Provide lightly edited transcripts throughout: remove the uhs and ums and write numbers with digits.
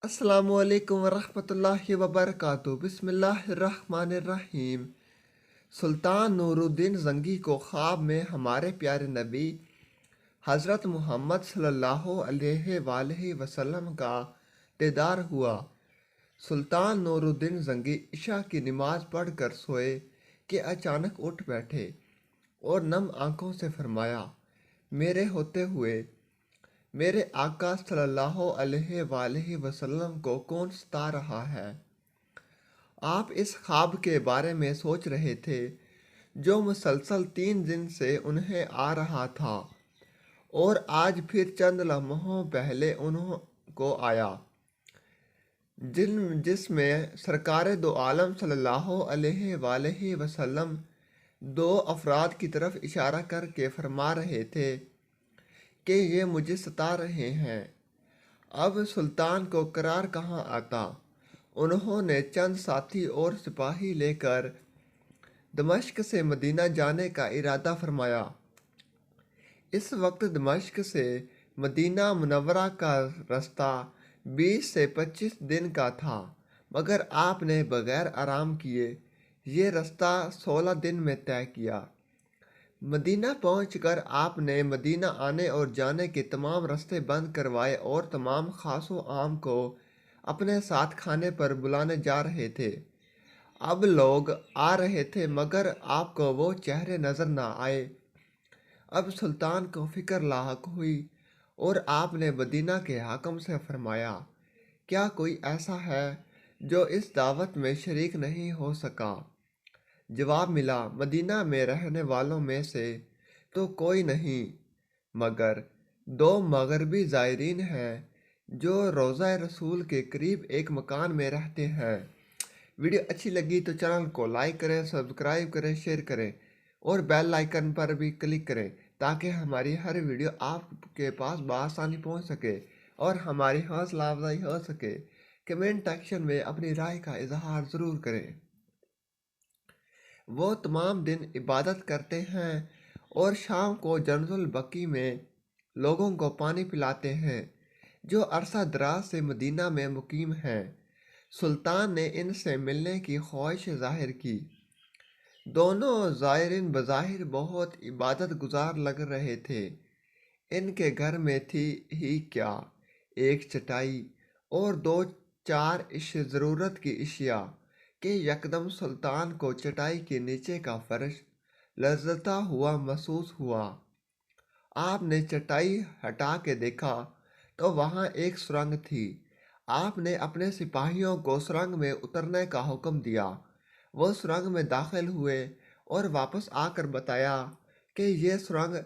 अस्सलामुअलैकुम वरहमतुल्लाहि वबरकातुहू। बिस्मिल्लाहिर्रहमानिर्रहीम। सुल्तान नूरुद्दीन ज़ंगी को ख्वाब में हमारे प्यारे नबी हज़रत मुहम्मद सल्लल्लाहु अलैहि वसल्लम का दीदार हुआ। सुल्तान नूरुद्दीन ज़ंगी इशा की नमाज पढ़कर सोए कि अचानक उठ बैठे और नम आंखों से फरमाया, मेरे होते हुए मेरे आका सल्लल्लाहु अलैहि वसल्लम को कौन सता रहा है। आप इस ख्वाब के बारे में सोच रहे थे जो मुसलसल 3 दिन से उन्हें आ रहा था और आज फिर चंद लम्हों पहले उनको आया, जिसमें सरकार दो आलम सल्लल्लाहु अलैहि वसल्लम दो अफराद की तरफ इशारा करके फरमा रहे थे कि ये मुझे सता रहे हैं। अब सुल्तान को करार कहाँ आता। उन्होंने चंद साथी और सिपाही लेकर दमिश्क से मदीना जाने का इरादा फरमाया। इस वक्त दमिश्क से मदीना मुनव्वरा का रास्ता 20 से 25 दिन का था, मगर आपने बगैर आराम किए ये रास्ता 16 दिन में तय किया। मदीना पहुंचकर आपने मदीना आने और जाने के तमाम रास्ते बंद करवाए और तमाम खासो आम को अपने साथ खाने पर बुलाने जा रहे थे। अब लोग आ रहे थे मगर आपको वो चेहरे नज़र ना आए। अब सुल्तान को फिक्र लाहक हुई और आपने मदीना के हाकिम से फरमाया, क्या कोई ऐसा है जो इस दावत में शरीक नहीं हो सका। जवाब मिला, मदीना में रहने वालों में से तो कोई नहीं, मगर 2 मगरबी ज़ायरीन हैं जो रोज़ा रसूल के करीब एक मकान में रहते हैं। वीडियो अच्छी लगी तो चैनल को लाइक करें, सब्सक्राइब करें, शेयर करें और बेल आइकन पर भी क्लिक करें ताकि हमारी हर वीडियो आपके पास बआसानी पहुंच सके और हमारी हौसला अफजाई हो सके। कमेंट सेक्शन में अपनी राय का इजहार ज़रूर करें। वो तमाम दिन इबादत करते हैं और शाम को जन्नतुल बकी में लोगों को पानी पिलाते हैं जो अरसा दराज से मदीना में मुकीम हैं। सुल्तान ने इनसे मिलने की ख्वाहिश जाहिर की। दोनों ज़ायरीन बज़ाहिर बहुत इबादत गुजार लग रहे थे। इनके घर में थी ही क्या, एक चटाई और 2-4 ज़रूरत की अशिया कि यकदम सुल्तान को चटाई के नीचे का फर्श लर्ज़ता हुआ महसूस हुआ। आपने चटाई हटा के देखा तो वहाँ एक सुरंग थी। आपने अपने सिपाहियों को सुरंग में उतरने का हुक्म दिया। वो सुरंग में दाखिल हुए और वापस आकर बताया कि ये सुरंग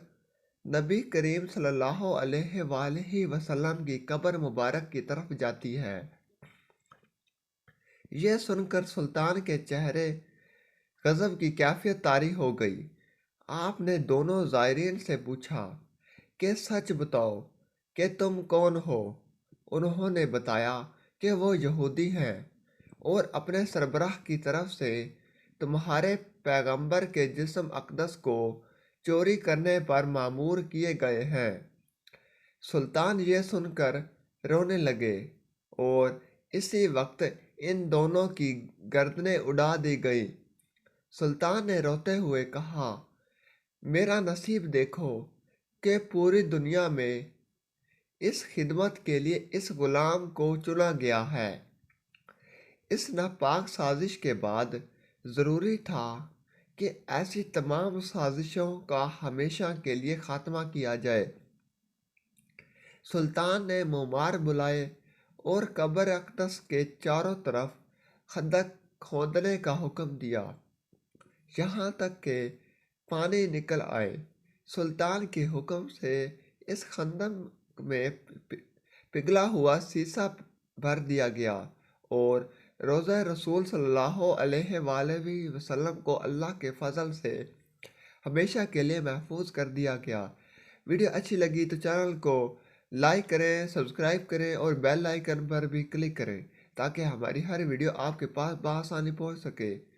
नबी करीम सल्लल्लाहु अलैहि वसल्लम की कब्र मुबारक की तरफ जाती है। यह सुनकर सुल्तान के चेहरे गज़ब की कैफियत तारी हो गई। आपने दोनों ज़ायरीन से पूछा कि सच बताओ कि तुम कौन हो। उन्होंने बताया कि वो यहूदी हैं और अपने सरबराह की तरफ से तुम्हारे पैगंबर के जिस्म अक़दस को चोरी करने पर मामूर किए गए हैं। सुल्तान ये सुनकर रोने लगे और इसी वक्त इन दोनों की गर्दनें उड़ा दी गई। सुल्तान ने रोते हुए कहा, मेरा नसीब देखो कि पूरी दुनिया में इस खिदमत के लिए इस गुलाम को चुना गया है। इस नापाक साजिश के बाद ज़रूरी था कि ऐसी तमाम साजिशों का हमेशा के लिए ख़ात्मा किया जाए। सुल्तान ने मुमार बुलाए और कब्र अक़दस के चारों तरफ खंदक खोदने का हुक्म दिया, यहाँ तक कि पानी निकल आए। सुल्तान के हुक्म से इस खंदक में पिघला हुआ शीशा भर दिया गया और रोज़ा रसूल सल्लल्लाहु अलैहि वसल्लम को अल्लाह के फजल से हमेशा के लिए महफूज कर दिया गया। वीडियो अच्छी लगी तो चैनल को लाइक करें, सब्सक्राइब करें और बेल आइकन पर भी क्लिक करें ताकि हमारी हर वीडियो आपके पास बआसानी पहुंच सके।